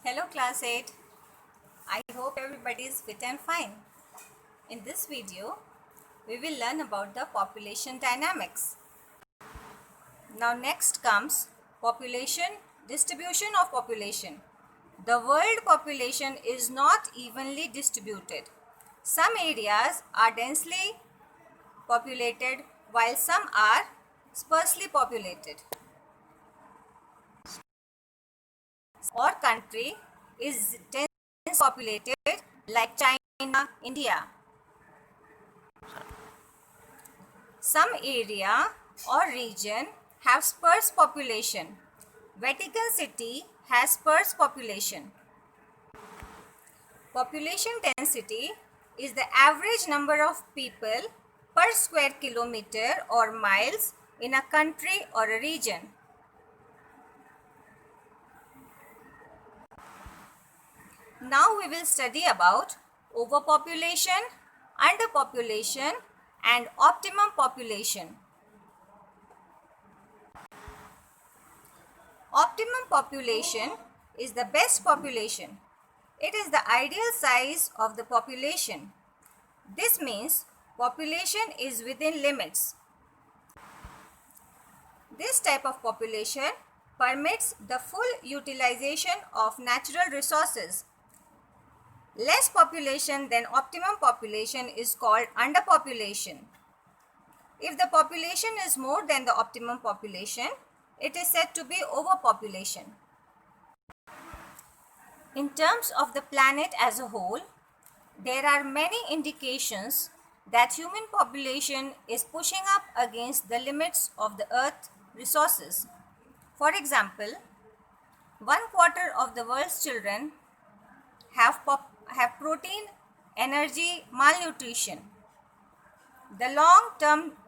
Hello class 8. I hope everybody is fit and fine. In this video, we will learn about the population dynamics. Now next comes population, distribution of population. The world population is not evenly distributed. Some areas are densely populated while some are sparsely populated. Our country is densely populated like China, India. Some area or region have sparse population. Vatican City has sparse population. Population density is the average number of people per square kilometer or miles in a country or a region. Now we will study about overpopulation, underpopulation and optimum population. Optimum population is the best population. It is the ideal size of the population. This means population is within limits. This type of population permits the full utilization of natural resources. Less population than optimum population is called underpopulation. If the population is more than the optimum population, it is said to be overpopulation. In terms of the planet as a whole, there are many indications that human population is pushing up against the limits of the earth resources. For example, 1/4 of the world's children have protein, energy, malnutrition. The long-term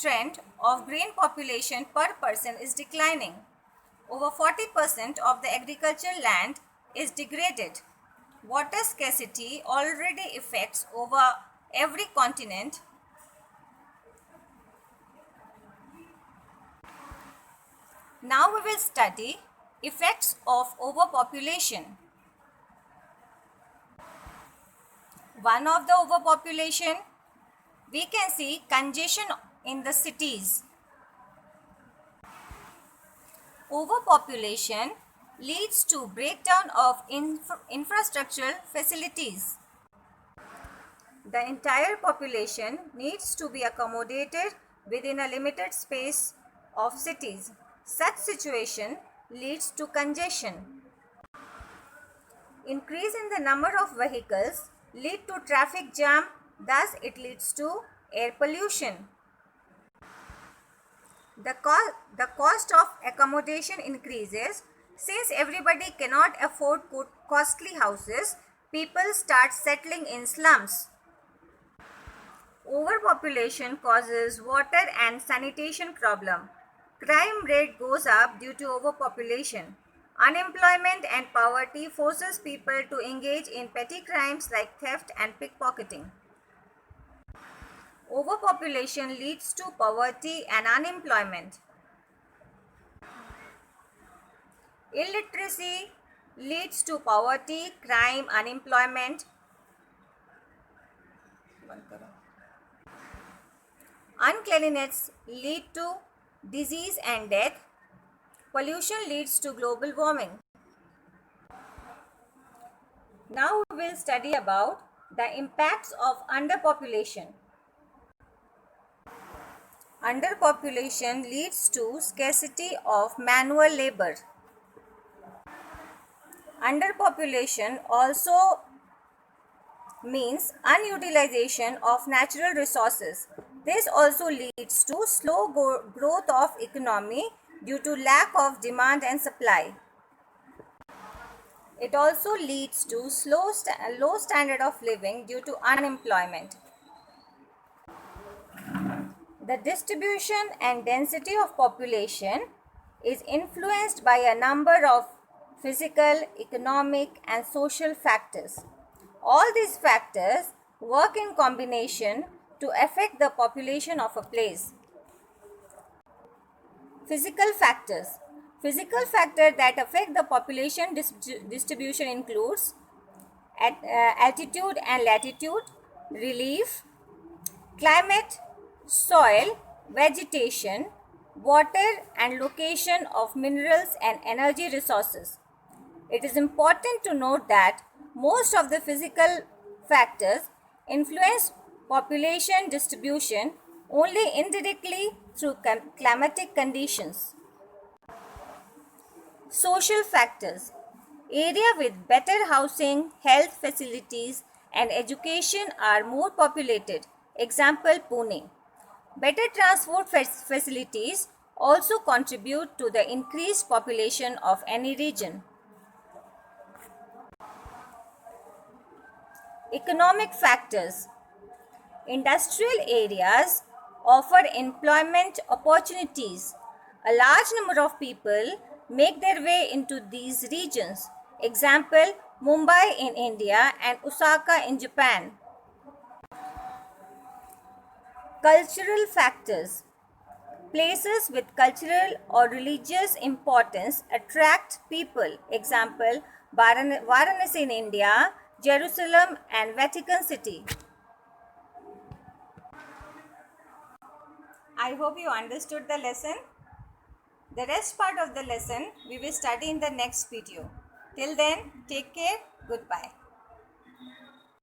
trend of grain population per person is declining. Over 40% of the agricultural land is degraded. Water scarcity already affects over every continent. Now we will study effects of overpopulation. One of the overpopulation, we can see congestion in the cities. Overpopulation leads to breakdown of infrastructural facilities. The entire population needs to be accommodated within a limited space of cities. Such situation leads to congestion. Increase in the number of vehicles lead to traffic jam, thus it leads to air pollution. The cost of accommodation increases. Since everybody cannot afford costly houses, people start settling in slums. Overpopulation causes water and sanitation problem. Crime rate goes up due to overpopulation. Unemployment and poverty forces people to engage in petty crimes like theft and pickpocketing. Overpopulation leads to poverty and unemployment. Illiteracy leads to poverty, crime, unemployment. Uncleanliness leads to disease and death. Pollution leads to global warming. Now we will study about the impacts of underpopulation. Underpopulation leads to scarcity of manual labor. Underpopulation also means unutilization of natural resources. This also leads to slow growth of economy due to lack of demand and supply. It also leads to low standard of living due to unemployment. The distribution and density of population is influenced by a number of physical, economic and social factors. All these factors work in combination to affect the population of a place. Physical factors. Physical factors that affect the population distribution includes altitude and latitude, relief, climate, soil, vegetation, water and location of minerals and energy resources. It is important to note that most of the physical factors influence population distribution only indirectly through climatic conditions. Social factors. Areas with better housing, health facilities, and education are more populated. Example Pune. Better transport facilities also contribute to the increased population of any region. Economic factors. Industrial areas offer employment opportunities. A large number of people make their way into these regions. Example Mumbai in India and Osaka in Japan. Cultural factors. Places with cultural or religious importance attract people. Example Varanasi in India, Jerusalem and Vatican City. I hope you understood the lesson. The rest part of the lesson we will study in the next video. Till then, take care. Goodbye.